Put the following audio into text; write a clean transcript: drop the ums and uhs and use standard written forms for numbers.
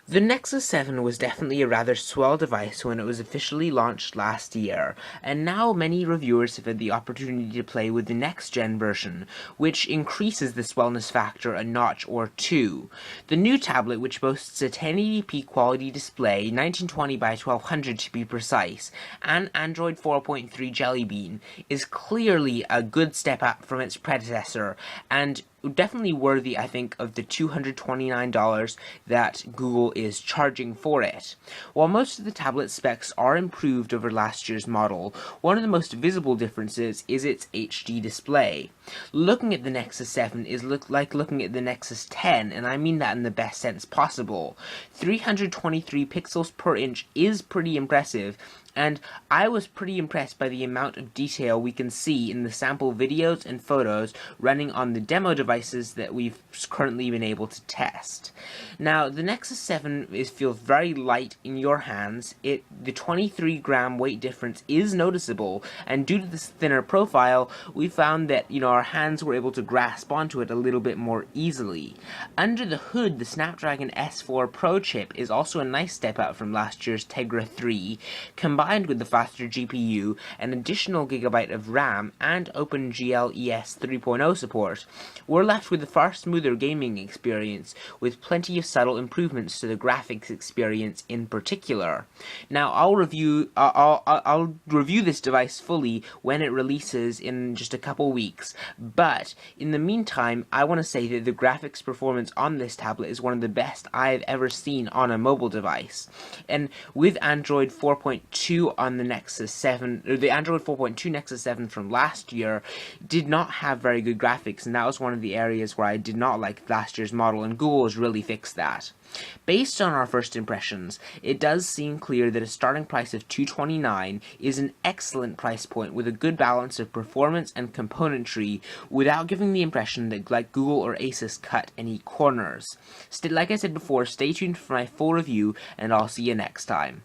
The Nexus 7 was definitely a rather swell device when it was officially launched last year, and now many reviewers have had the opportunity to play with the next-gen version, which increases the swellness factor a notch or two. The new tablet, which boasts a 1080p quality display, 1920 by 1200 to be precise, and Android 4.3 Jelly Bean, is clearly a good step up from its predecessor, and definitely worthy, I think, of the $229 that Google is charging for it. While most of the tablet specs are improved over last year's model, one of the most visible differences is its HD display. Looking at the Nexus 7 is like looking at the Nexus 10, and I mean that in the best sense possible. 323 pixels per inch is pretty impressive, and I was pretty impressed by the amount of detail we can see in the sample videos and photos running on the demo devices that we've currently been able to test. Now, the Nexus 7 feels very light in your hands. The 23-gram weight difference is noticeable, and due to this thinner profile, we found that, our hands were able to grasp onto it a little bit more easily. Under the hood, the Snapdragon S4 Pro chip is also a nice step up from last year's Tegra 3, combined with the faster GPU, an additional gigabyte of RAM, and OpenGL ES 3.0 support. We're left with a far smoother gaming experience, with plenty of subtle improvements to the graphics experience in particular. Now, I'll review this device fully when it releases in just a couple weeks, but in the meantime, I want to say that the graphics performance on this tablet is one of the best I've ever seen on a mobile device. And with Android 4.2 on the Nexus 7, or the Android 4.2 Nexus 7 from last year, did not have very good graphics, and that was one of the areas where I did not like last year's model, and Google has really fixed that. Based on our first impressions, it does seem clear that a starting price of $229 is an excellent price point with a good balance of performance and componentry without giving the impression that like Google or ASUS cut any corners. Like I said before, stay tuned for my full review, and I'll see you next time.